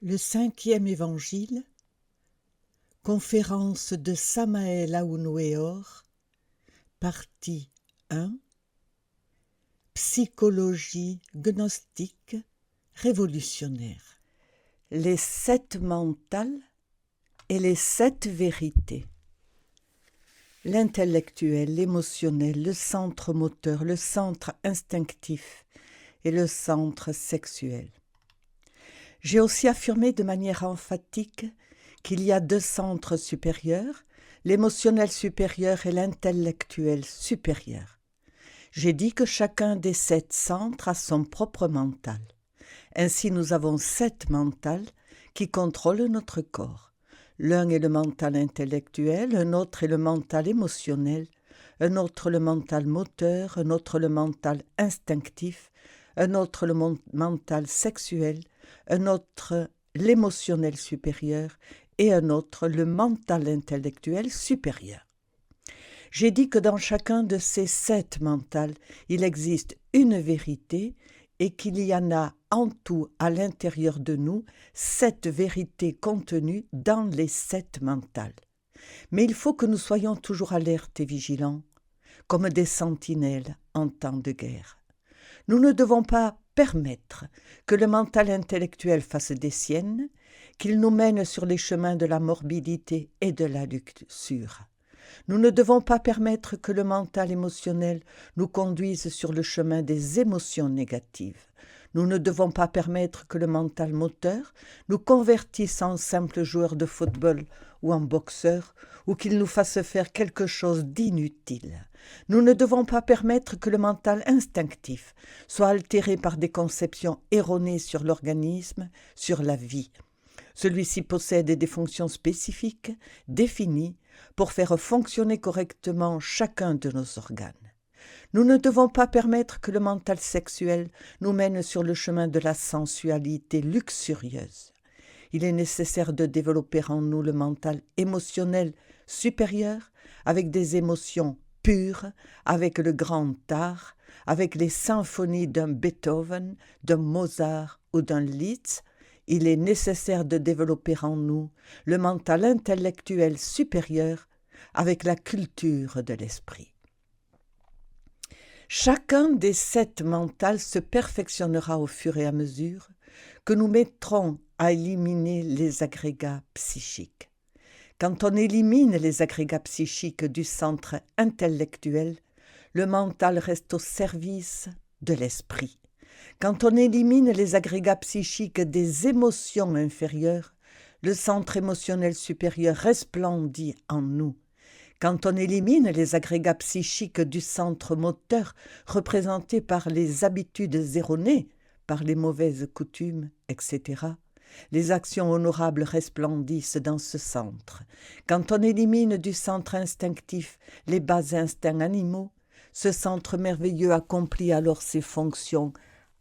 Le cinquième évangile, conférence de Samael Aounouéor, partie 1, psychologie gnostique révolutionnaire. Les 7 mentales et les 7 vérités. L'intellectuel, l'émotionnel, le centre moteur, le centre instinctif et le centre sexuel. J'ai aussi affirmé de manière emphatique qu'il y a 2 centres supérieurs, l'émotionnel supérieur et l'intellectuel supérieur. J'ai dit que chacun des 7 centres a son propre mental. Ainsi, nous avons 7 mentales qui contrôlent notre corps. L'un est le mental intellectuel, un autre est le mental émotionnel, un autre le mental moteur, un autre le mental instinctif, un autre le mental sexuel, un autre l'émotionnel supérieur et un autre le mental intellectuel supérieur. J'ai dit que dans chacun de ces 7 mentales, il existe une vérité et qu'il y en a en tout à l'intérieur de nous 7 vérités contenues dans les 7 mentales. Mais il faut que nous soyons toujours alertes et vigilants, comme des sentinelles en temps de guerre. Nous ne devons pas permettre que le mental intellectuel fasse des siennes, qu'il nous mène sur les chemins de la morbidité et de la luxure. Nous ne devons pas permettre que le mental émotionnel nous conduise sur le chemin des émotions négatives. Nous ne devons pas permettre que le mental moteur nous convertisse en simples joueurs de football ou en boxeurs, ou qu'il nous fasse faire quelque chose d'inutile. Nous ne devons pas permettre que le mental instinctif soit altéré par des conceptions erronées sur l'organisme, sur la vie. Celui-ci possède des fonctions spécifiques, définies, pour faire fonctionner correctement chacun de nos organes. Nous ne devons pas permettre que le mental sexuel nous mène sur le chemin de la sensualité luxurieuse. Il est nécessaire de développer en nous le mental émotionnel supérieur, avec des émotions pures, avec le grand art, avec les symphonies d'un Beethoven, d'un Mozart ou d'un Liszt. Il est nécessaire de développer en nous le mental intellectuel supérieur avec la culture de l'esprit. Chacun des 7 mentales se perfectionnera au fur et à mesure que nous mettrons à éliminer les agrégats psychiques. Quand on élimine les agrégats psychiques du centre intellectuel, le mental reste au service de l'esprit. Quand on élimine les agrégats psychiques des émotions inférieures, le centre émotionnel supérieur resplendit en nous. Quand on élimine les agrégats psychiques du centre moteur représenté par les habitudes erronées, par les mauvaises coutumes, etc., les actions honorables resplendissent dans ce centre. Quand on élimine du centre instinctif les bas instincts animaux, ce centre merveilleux accomplit alors ses fonctions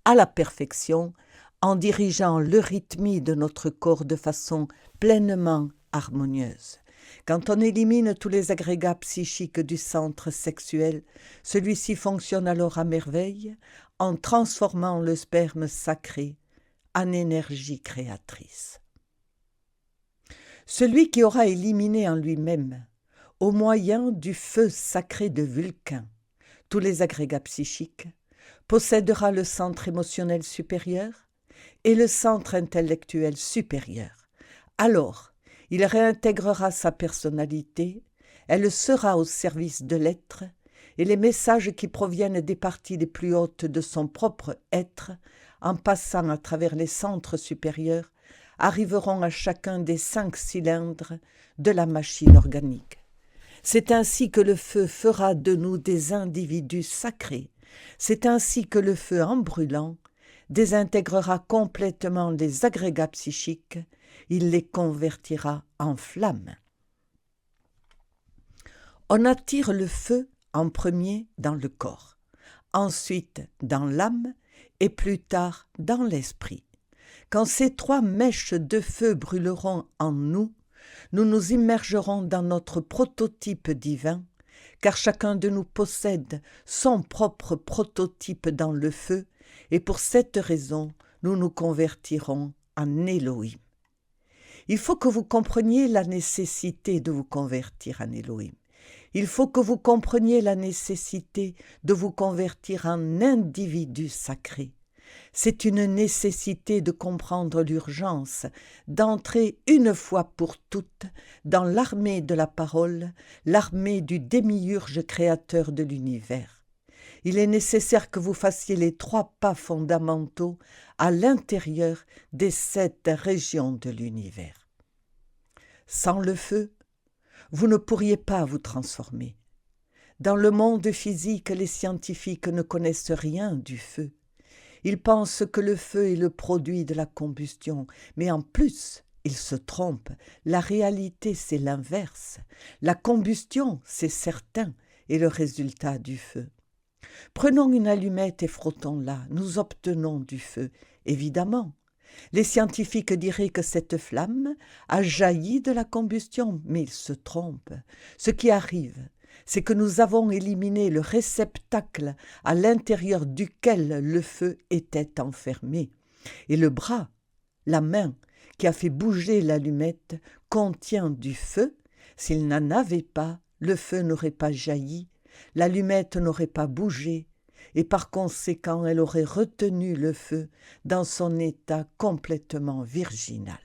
à la perfection, en dirigeant le rythme de notre corps de façon pleinement harmonieuse. Quand on élimine tous les agrégats psychiques du centre sexuel, celui-ci fonctionne alors à merveille, en transformant le sperme sacré en énergie créatrice. Celui qui aura éliminé en lui-même, au moyen du feu sacré de Vulcain, tous les agrégats psychiques, possédera le centre émotionnel supérieur et le centre intellectuel supérieur. Alors, il réintégrera sa personnalité, elle sera au service de l'être, et les messages qui proviennent des parties les plus hautes de son propre être, en passant à travers les centres supérieurs, arriveront à chacun des 5 cylindres de la machine organique. C'est ainsi que le feu fera de nous des individus sacrés. C'est ainsi que le feu, en brûlant, désintégrera complètement les agrégats psychiques, il les convertira en flammes. On attire le feu en premier dans le corps, ensuite dans l'âme et plus tard dans l'esprit. Quand ces 3 mèches de feu brûleront en nous, nous nous immergerons dans notre prototype divin, car chacun de nous possède son propre prototype dans le feu, et pour cette raison, nous nous convertirons en Elohim. Il faut que vous compreniez la nécessité de vous convertir en Elohim. Il faut que vous compreniez la nécessité de vous convertir en individu sacré. C'est une nécessité de comprendre l'urgence d'entrer une fois pour toutes dans l'armée de la parole, l'armée du démiurge créateur de l'univers. Il est nécessaire que vous fassiez les 3 pas fondamentaux à l'intérieur des 7 régions de l'univers. Sans le feu, vous ne pourriez pas vous transformer. Dans le monde physique, les scientifiques ne connaissent rien du feu. Ils pensent que le feu est le produit de la combustion, mais en plus, ils se trompent. La réalité, c'est l'inverse. La combustion, c'est certain, est le résultat du feu. Prenons une allumette et frottons-la, nous obtenons du feu, évidemment. Les scientifiques diraient que cette flamme a jailli de la combustion, mais ils se trompent. Ce qui arrive, c'est que nous avons éliminé le réceptacle à l'intérieur duquel le feu était enfermé. Et le bras, la main qui a fait bouger l'allumette, contient du feu. S'il n'en avait pas, le feu n'aurait pas jailli, l'allumette n'aurait pas bougé, et par conséquent elle aurait retenu le feu dans son état complètement virginal.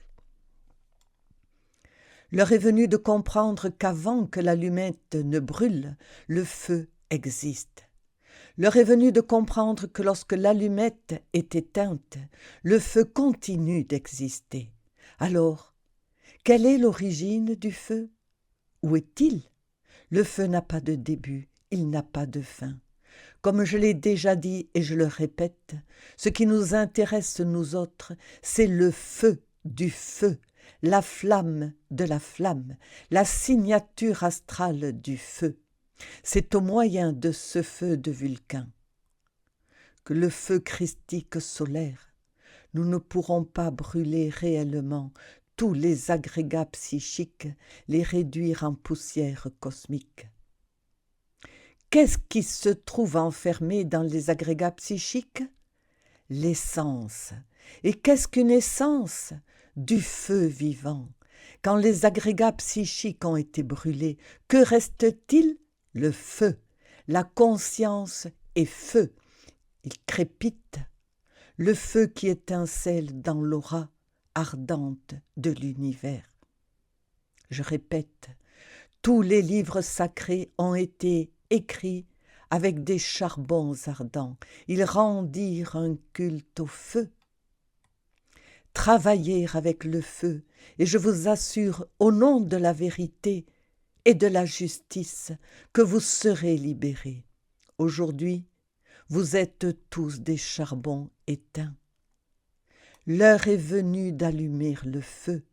L'heure est venue de comprendre qu'avant que l'allumette ne brûle, le feu existe. L'heure est venue de comprendre que lorsque l'allumette est éteinte, le feu continue d'exister. Alors, quelle est l'origine du feu? Où est-il? Le feu n'a pas de début, il n'a pas de fin. Comme je l'ai déjà dit et je le répète, ce qui nous intéresse nous autres, c'est le feu du feu, la flamme de la flamme, la signature astrale du feu. C'est au moyen de ce feu de Vulcain que le feu christique solaire, nous ne pourrons pas brûler réellement tous les agrégats psychiques, les réduire en poussière cosmique. Qu'est-ce qui se trouve enfermé dans les agrégats psychiques? L'essence. Et qu'est-ce qu'une essence? Du feu vivant. Quand les agrégats psychiques ont été brûlés, que reste-t-il? Le feu. La conscience est feu. Il crépite. Le feu qui étincelle dans l'aura ardente de l'univers. Je répète, tous les livres sacrés ont été écrits avec des charbons ardents. Ils rendirent un culte au feu. Travaillez avec le feu, et je vous assure, au nom de la vérité et de la justice, que vous serez libérés. Aujourd'hui, vous êtes tous des charbons éteints. L'heure est venue d'allumer le feu.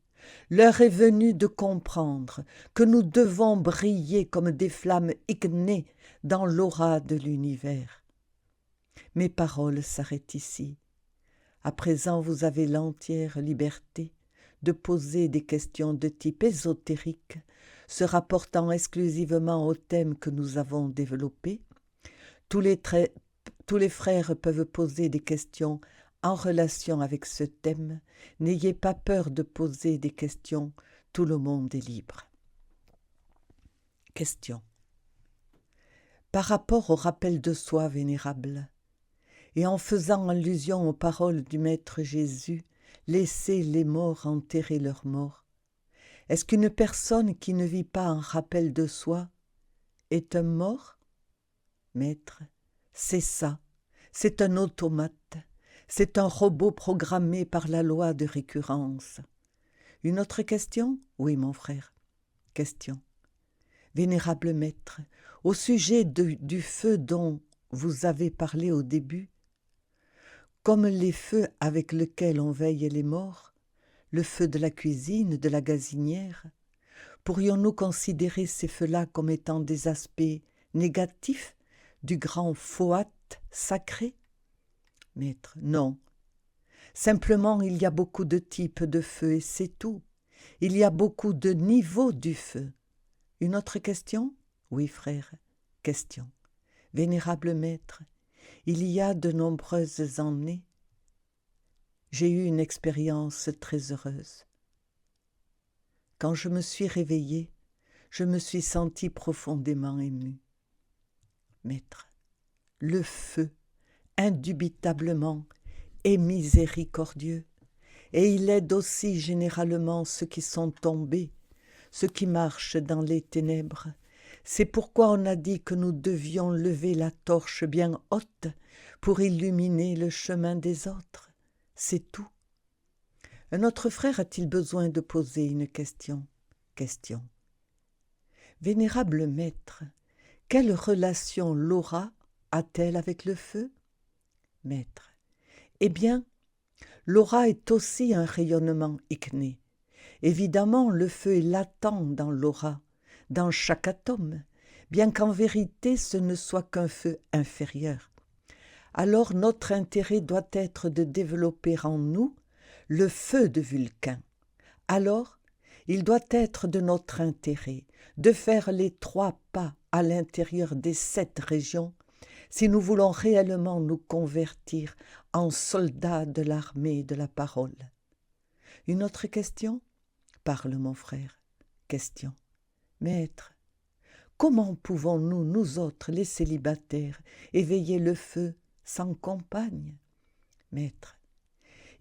L'heure est venue de comprendre que nous devons briller comme des flammes ignées dans l'aura de l'univers. Mes paroles s'arrêtent ici. À présent, vous avez l'entière liberté de poser des questions de type ésotérique, se rapportant exclusivement au thème que nous avons développé. Tous les frères peuvent poser des questions en relation avec ce thème. N'ayez pas peur de poser des questions, tout le monde est libre. Question. Par rapport au rappel de soi vénérable, et en faisant allusion aux paroles du Maître Jésus, laissez les morts enterrer leurs morts, est-ce qu'une personne qui ne vit pas en rappel de soi est un mort? Maître, c'est ça, c'est un automate, c'est un robot programmé par la loi de récurrence. Une autre question? Oui, mon frère. Question. Vénérable Maître, au sujet du feu dont vous avez parlé au début, comme les feux avec lesquels on veille les morts, le feu de la cuisine, de la gazinière, pourrions-nous considérer ces feux-là comme étant des aspects négatifs du grand Fohat sacré? Maître, non. Simplement, il y a beaucoup de types de feu et c'est tout. Il y a beaucoup de niveaux du feu. Une autre question? Oui, frère. Question. Vénérable Maître, il y a de nombreuses années, j'ai eu une expérience très heureuse. Quand je me suis réveillée, je me suis sentie profondément émue. Maître, le feu, indubitablement, est miséricordieux, et il aide aussi généralement ceux qui sont tombés, ceux qui marchent dans les ténèbres. C'est pourquoi on a dit que nous devions lever la torche bien haute pour illuminer le chemin des autres. C'est tout. Un autre frère a-t-il besoin de poser une question? Question. Vénérable maître, quelle relation l'aura a-t-elle avec le feu? Maître. Eh bien, l'aura est aussi un rayonnement igné. Évidemment, le feu est latent dans l'aura, dans chaque atome, bien qu'en vérité ce ne soit qu'un feu inférieur. Alors notre intérêt doit être de développer en nous le feu de Vulcain. Alors, il doit être de notre intérêt de faire les 3 pas à l'intérieur des 7 régions si nous voulons réellement nous convertir en soldats de l'armée de la parole. Une autre question? Parle mon frère. Question. Maître, comment pouvons-nous, nous autres, les célibataires, éveiller le feu sans compagne? Maître,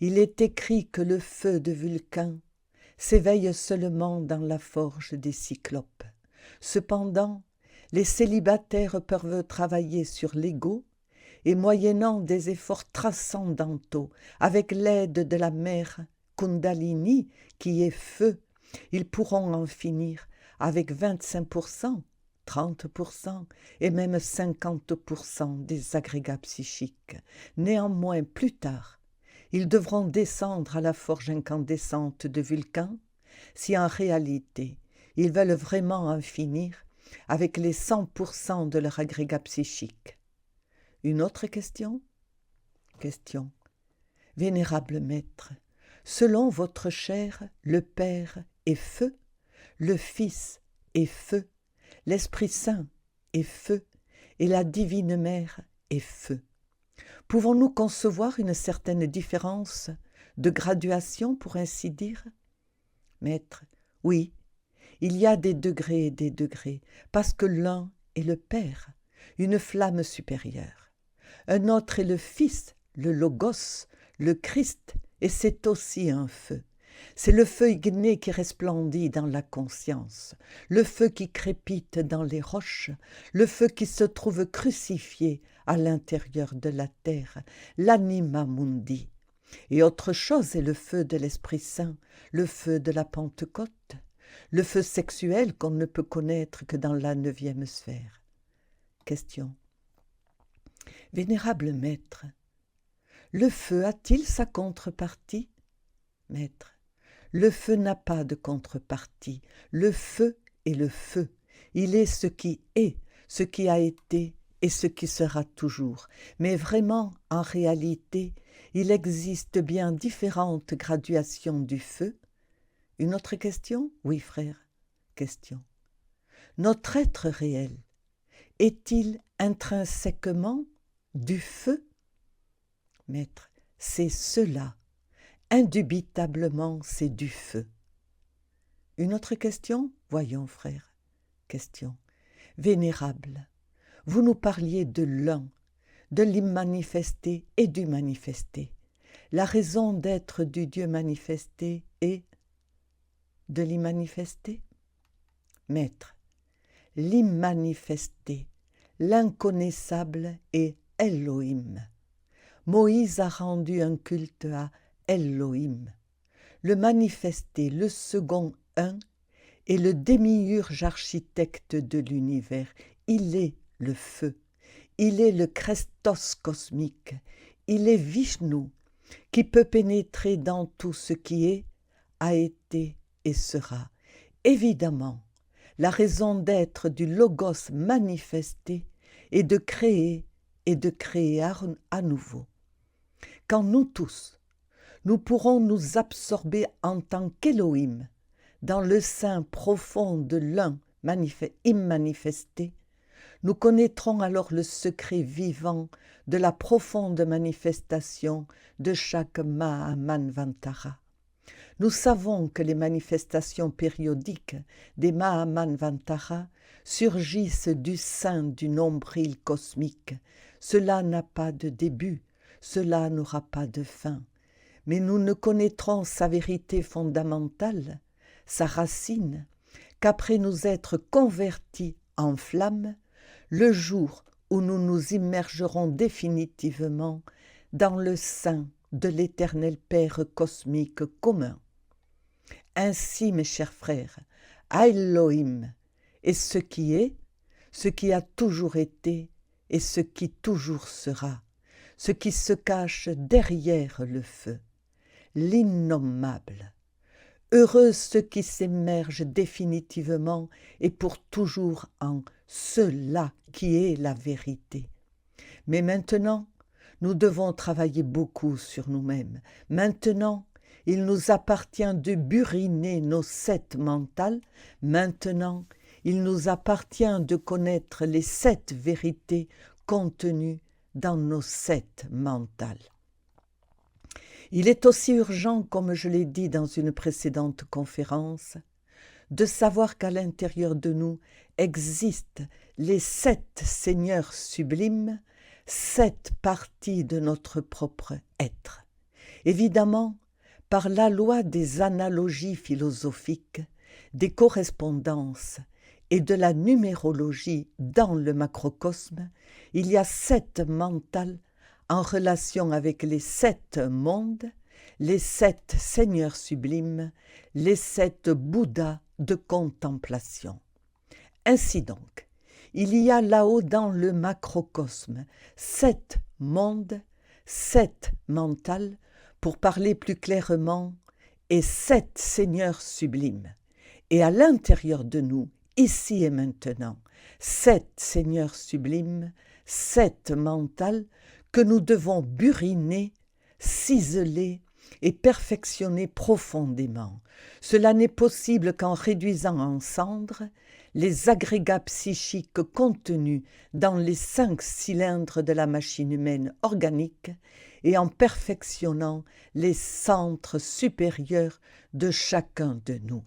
il est écrit que le feu de Vulcain s'éveille seulement dans la forge des cyclopes. Cependant, les célibataires peuvent travailler sur l'ego et moyennant des efforts transcendantaux, avec l'aide de la mère Kundalini qui est feu, ils pourront en finir avec 25%, 30% et même 50% des agrégats psychiques. Néanmoins, plus tard, ils devront descendre à la forge incandescente de Vulcain si en réalité ils veulent vraiment en finir avec les 100% de leur agrégat psychique. Une autre question? Question. Vénérable maître, selon votre chair, le Père est feu, le Fils est feu, l'Esprit Saint est feu et la Divine Mère est feu. Pouvons-nous concevoir une certaine différence de graduation, pour ainsi dire? Maître, oui, il y a des degrés et des degrés, parce que l'un est le Père, une flamme supérieure. Un autre est le Fils, le Logos, le Christ, et c'est aussi un feu. C'est le feu igné qui resplendit dans la conscience, le feu qui crépite dans les roches, le feu qui se trouve crucifié à l'intérieur de la terre, l'anima mundi. Et autre chose est le feu de l'Esprit Saint, le feu de la Pentecôte, le feu sexuel qu'on ne peut connaître que dans la 9e sphère. Question. Vénérable maître, le feu a-t-il sa contrepartie? Maître, le feu n'a pas de contrepartie. Le feu est le feu. Il est ce qui est, ce qui a été et ce qui sera toujours. Mais vraiment, en réalité, il existe bien différentes graduations du feu. Une autre question? Oui, frère. Question. Notre être réel est-il intrinsèquement du feu? Maître, c'est cela. Indubitablement, c'est du feu. Une autre question? Voyons, frère. Question. Vénérable, vous nous parliez de l'un, de l'immanifesté et du manifesté. La raison d'être du Dieu manifesté est de l'immanifesté? Maître, l'immanifesté, l'inconnaissable est Elohim. Moïse a rendu un culte à Elohim. Le manifesté, le second un, est le démiurge architecte de l'univers. Il est le feu. Il est le Christos cosmique. Il est Vishnu, qui peut pénétrer dans tout ce qui est, a été et sera. Évidemment, la raison d'être du Logos manifesté est de créer et de créer à nouveau. Quand nous tous, nous pourrons nous absorber en tant qu'Élohim dans le sein profond de l'un immanifesté, nous connaîtrons alors le secret vivant de la profonde manifestation de chaque Mahamanvantara. Nous savons que les manifestations périodiques des Mahamanvantara surgissent du sein du nombril cosmique. Cela n'a pas de début, cela n'aura pas de fin. Mais nous ne connaîtrons sa vérité fondamentale, sa racine, qu'après nous être convertis en flamme, le jour où nous nous immergerons définitivement dans le sein de l'Éternel Père cosmique commun. Ainsi, mes chers frères, Elohim est ce qui a toujours été et ce qui toujours sera, ce qui se cache derrière le feu, l'innommable. Heureux ceux qui s'émergent définitivement et pour toujours en cela qui est la vérité. Mais maintenant, nous devons travailler beaucoup sur nous-mêmes. Maintenant, il nous appartient de buriner nos sept mentales. Maintenant, il nous appartient de connaître les 7 vérités contenues dans nos 7 mentales. Il est aussi urgent, comme je l'ai dit dans une précédente conférence, de savoir qu'à l'intérieur de nous existent les 7 seigneurs sublimes, 7 parties de notre propre être. Évidemment, par la loi des analogies philosophiques, des correspondances et de la numérologie dans le macrocosme, il y a 7 mentales en relation avec les 7 mondes, les 7 seigneurs sublimes, les 7 Bouddhas de contemplation. Ainsi donc, il y a là-haut dans le macrocosme 7 mondes, 7 mentales, pour parler plus clairement, et 7 seigneurs sublimes. Et à l'intérieur de nous, ici et maintenant, 7 seigneurs sublimes, 7 mentales, que nous devons buriner, ciseler et perfectionner profondément. Cela n'est possible qu'en réduisant en cendres les agrégats psychiques contenus dans les 5 cylindres de la machine humaine organique et en perfectionnant les centres supérieurs de chacun de nous.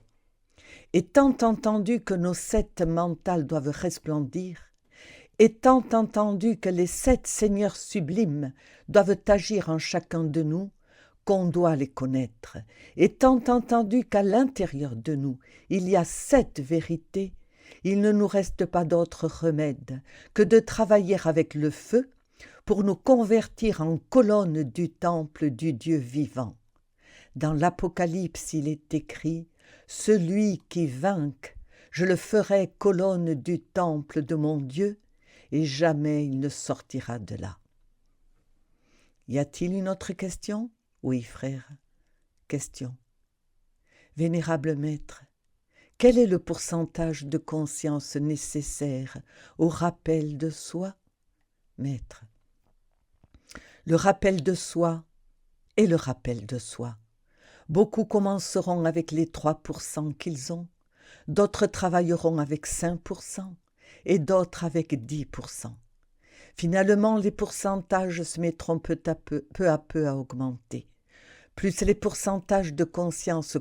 Étant entendu que nos 7 mentales doivent resplendir, étant entendu que les 7 seigneurs sublimes doivent agir en chacun de nous, qu'on doit les connaître, étant entendu qu'à l'intérieur de nous, il y a 7 vérités, il ne nous reste pas d'autre remède que de travailler avec le feu pour nous convertir en colonnes du temple du Dieu vivant. Dans l'Apocalypse, il est écrit « Celui qui vainque, je le ferai colonne du temple de mon Dieu, et jamais il ne sortira de là. » Y a-t-il une autre question? Oui, frère. Question. Vénérable maître, quel est le pourcentage de conscience nécessaire au rappel de soi? Maître. Le rappel de soi est le rappel de soi. Beaucoup commenceront avec les 3% qu'ils ont, d'autres travailleront avec 5%, et d'autres avec 10%. Finalement, les pourcentages se mettront peu à peu à augmenter. Plus les pourcentages de conscience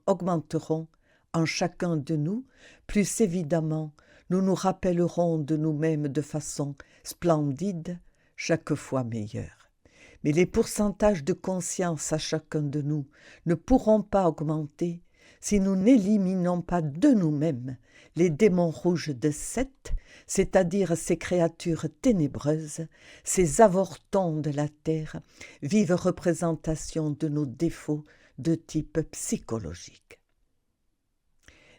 augmenteront en chacun de nous, plus évidemment nous nous rappellerons de nous-mêmes de façon splendide, chaque fois meilleure. Mais les pourcentages de conscience à chacun de nous ne pourront pas augmenter si nous n'éliminons pas de nous-mêmes les démons rouges de Seth, c'est-à-dire ces créatures ténébreuses, ces avortons de la terre, vive représentation de nos défauts de type psychologique.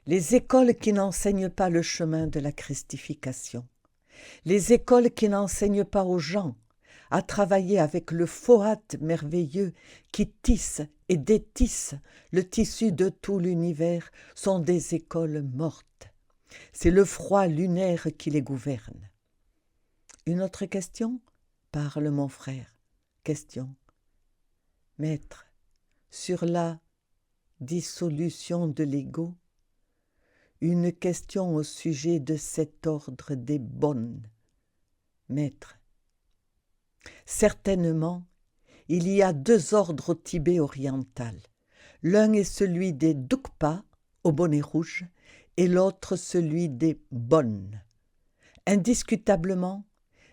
Les écoles qui n'enseignent pas le chemin de la christification, les écoles qui n'enseignent pas aux gens à travailler avec le Fohat merveilleux qui tisse et détisse le tissu de tout l'univers sont des écoles mortes. C'est le froid lunaire qui les gouverne. Une autre question? Parle, mon frère. Question. Maître, sur la dissolution de l'ego, une question au sujet de cet ordre des bonnes. Maître, certainement, il y a 2 ordres au Tibet oriental, L'un est celui des Dukpa, au bonnet rouge, et l'autre celui des bonnes. Indiscutablement,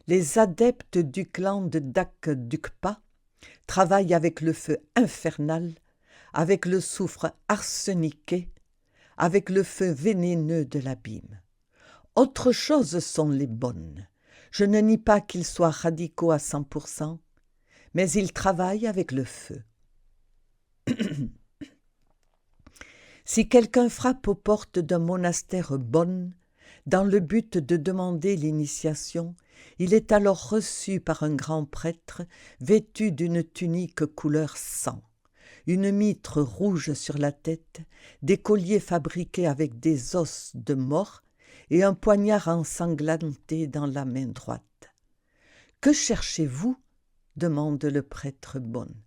les adeptes du clan de Dak Dukpa travaillent avec le feu infernal, avec le soufre arseniqué, avec le feu vénéneux de l'abîme. Autre chose sont les bonnes. Je ne nie pas qu'ils soient radicaux à 100%, mais ils travaillent avec le feu. Si quelqu'un frappe aux portes d'un monastère bonne, dans le but de demander l'initiation, il est alors reçu par un grand prêtre vêtu d'une tunique couleur sang, une mitre rouge sur la tête, des colliers fabriqués avec des os de mort et un poignard ensanglanté dans la main droite. « Que cherchez-vous » demande le prêtre bonne.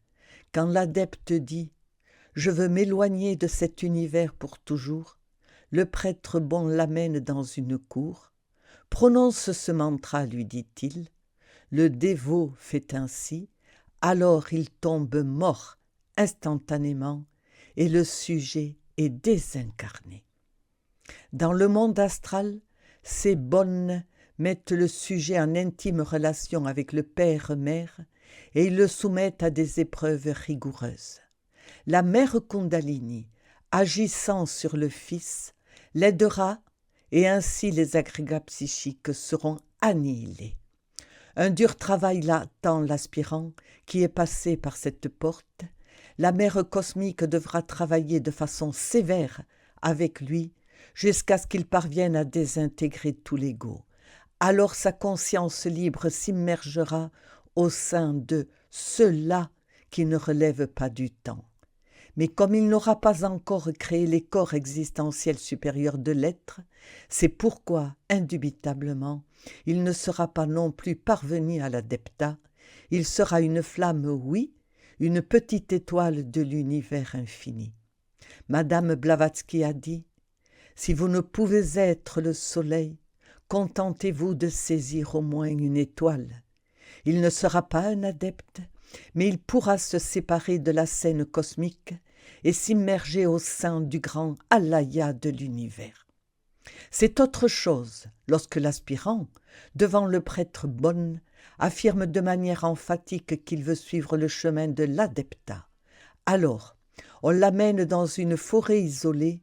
Quand l'adepte dit « Je veux m'éloigner de cet univers pour toujours », le prêtre bon l'amène dans une cour. « Prononce ce mantra, lui dit-il. » Le dévot fait ainsi, alors il tombe mort instantanément et le sujet est désincarné. Dans le monde astral, ces bonnes mettent le sujet en intime relation avec le père-mère et ils le soumettent à des épreuves rigoureuses. La mère Kundalini, agissant sur le fils, l'aidera et ainsi les agrégats psychiques seront annihilés. Un dur travail l'attend l'aspirant qui est passé par cette porte. La mère cosmique devra travailler de façon sévère avec lui jusqu'à ce qu'il parvienne à désintégrer tout l'ego. Alors sa conscience libre s'immergera au sein de ceux-là qui ne relèvent pas du temps. Mais comme il n'aura pas encore créé les corps existentiels supérieurs de l'être, c'est pourquoi, indubitablement, il ne sera pas non plus parvenu à l'adepta. Il sera une flamme, oui, une petite étoile de l'univers infini. Madame Blavatsky a dit « Si vous ne pouvez être le soleil, contentez-vous de saisir au moins une étoile. Il ne sera pas un adepte, mais il pourra se séparer de la scène cosmique et s'immerger au sein du grand alaya de l'univers. C'est autre chose lorsque l'aspirant, devant le prêtre bonne, affirme de manière emphatique qu'il veut suivre le chemin de l'adepta. Alors, on l'amène dans une forêt isolée,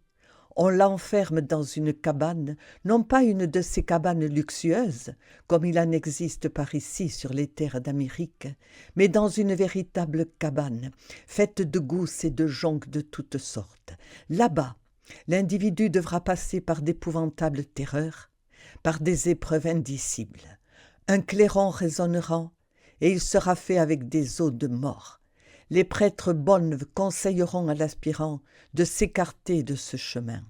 on l'enferme dans une cabane, non pas une de ces cabanes luxueuses, comme il en existe par ici sur les terres d'Amérique, mais dans une véritable cabane, faite de gousses et de joncs de toutes sortes. Là-bas, l'individu devra passer par d'épouvantables terreurs, par des épreuves indicibles. Un clairon résonnera, et il sera fait avec des os de mort. Les prêtres bonnes conseilleront à l'aspirant de s'écarter de ce chemin.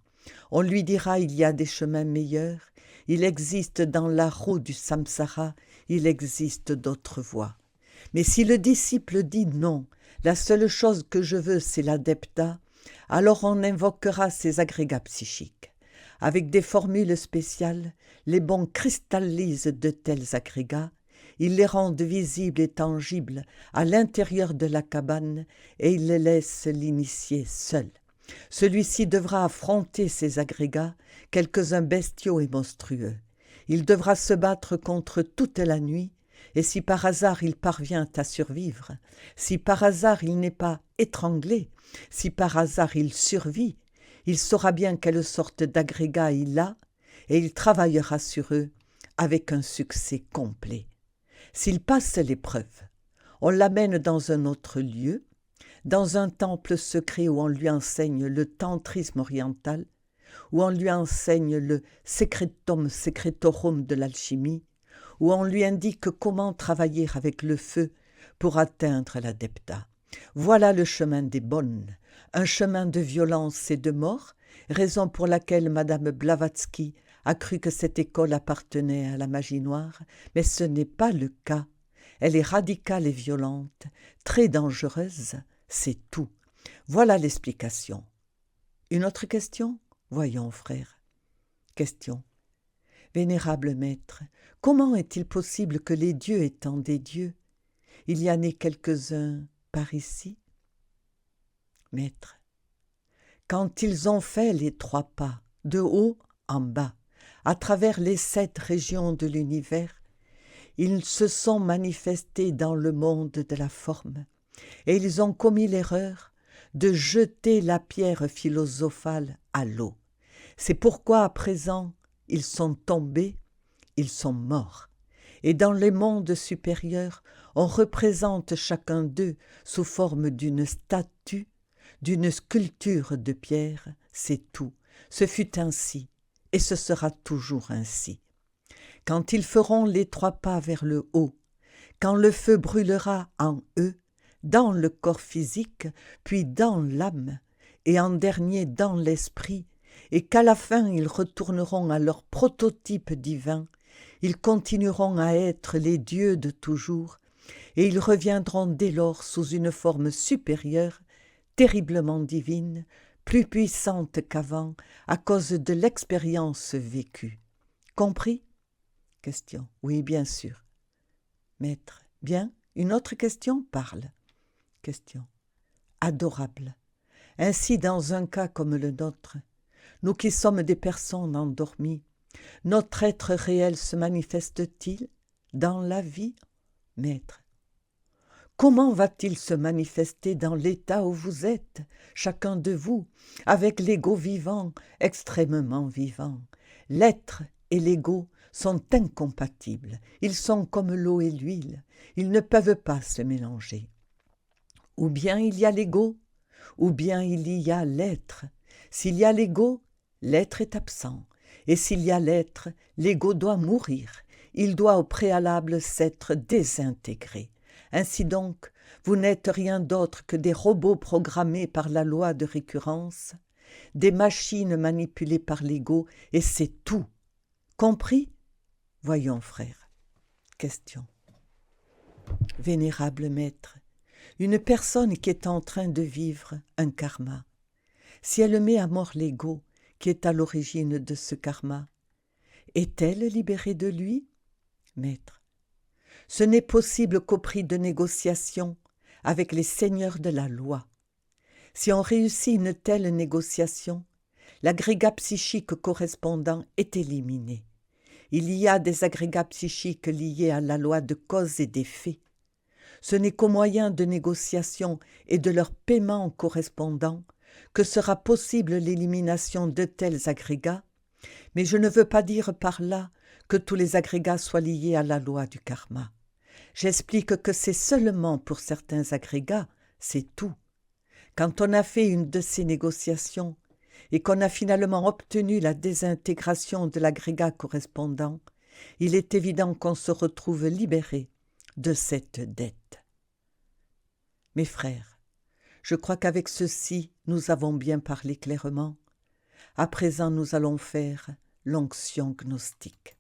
On lui dira il y a des chemins meilleurs, il existe dans la roue du samsara, il existe d'autres voies. Mais si le disciple dit non, la seule chose que je veux c'est l'adepta, alors on invoquera ses agrégats psychiques. Avec des formules spéciales, les bons cristallisent de tels agrégats, ils les rendent visibles et tangibles à l'intérieur de la cabane et ils les laissent l'initier seul. Celui-ci devra affronter ces agrégats, quelques-uns bestiaux et monstrueux. Il devra se battre contre toute la nuit, et si par hasard il parvient à survivre, si par hasard il n'est pas étranglé, si par hasard il survit, il saura bien quelle sorte d'agrégat il a, et il travaillera sur eux avec un succès complet. S'il passe l'épreuve, on l'amène dans un autre lieu, dans un temple secret où on lui enseigne le tantrisme oriental, où on lui enseigne le secretum secretorum de l'alchimie, où on lui indique comment travailler avec le feu pour atteindre l'adepta. Voilà le chemin des bonnes, un chemin de violence et de mort, raison pour laquelle Madame Blavatsky a cru que cette école appartenait à la magie noire, mais ce n'est pas le cas. Elle est radicale et violente, très dangereuse, c'est tout. Voilà l'explication. Une autre question ? Voyons, frère. Question. Vénérable maître, comment est-il possible que les dieux étant des dieux, il y en ait quelques-uns par ici ? Maître. Quand ils ont fait les 3 pas, de haut en bas, à travers les 7 régions de l'univers, ils se sont manifestés dans le monde de la forme, et ils ont commis l'erreur de jeter la pierre philosophale à l'eau. C'est pourquoi à présent, ils sont tombés, ils sont morts. Et dans les mondes supérieurs, on représente chacun d'eux sous forme d'une statue, d'une sculpture de pierre, c'est tout. Ce fut ainsi, et ce sera toujours ainsi. Quand ils feront les 3 pas vers le haut, quand le feu brûlera en eux, dans le corps physique, puis dans l'âme, et en dernier dans l'esprit, et qu'à la fin ils retourneront à leur prototype divin, ils continueront à être les dieux de toujours, et ils reviendront dès lors sous une forme supérieure, terriblement divine, plus puissante qu'avant, à cause de l'expérience vécue. Compris? Question. Oui, bien sûr. Maître. Bien. Une autre question? Parle. Question. Adorable. Ainsi, dans un cas comme le nôtre, nous qui sommes des personnes endormies, notre être réel se manifeste-t-il dans la vie? Maître. Comment va-t-il se manifester dans l'état où vous êtes, chacun de vous, avec l'ego vivant, extrêmement vivant? L'être et l'ego sont incompatibles, ils sont comme l'eau et l'huile, ils ne peuvent pas se mélanger. Ou bien il y a l'ego, ou bien il y a l'être. S'il y a l'ego, l'être est absent, et s'il y a l'être, l'ego doit mourir, il doit au préalable s'être désintégré. Ainsi donc, vous n'êtes rien d'autre que des robots programmés par la loi de récurrence, des machines manipulées par l'ego, et c'est tout. Compris? Voyons, frère. Question. Vénérable maître, une personne qui est en train de vivre un karma, si elle met à mort l'ego qui est à l'origine de ce karma, est-elle libérée de lui? Maître. Ce n'est possible qu'au prix de négociations avec les seigneurs de la loi. Si on réussit une telle négociation, l'agrégat psychique correspondant est éliminé. Il y a des agrégats psychiques liés à la loi de cause et d'effet. Ce n'est qu'au moyen de négociations et de leur paiement correspondant que sera possible l'élimination de tels agrégats, mais je ne veux pas dire par là que tous les agrégats soient liés à la loi du karma. J'explique que c'est seulement pour certains agrégats, c'est tout. Quand on a fait une de ces négociations et qu'on a finalement obtenu la désintégration de l'agrégat correspondant, il est évident qu'on se retrouve libéré de cette dette. Mes frères, je crois qu'avec ceci, nous avons bien parlé clairement. À présent, nous allons faire l'onction gnostique.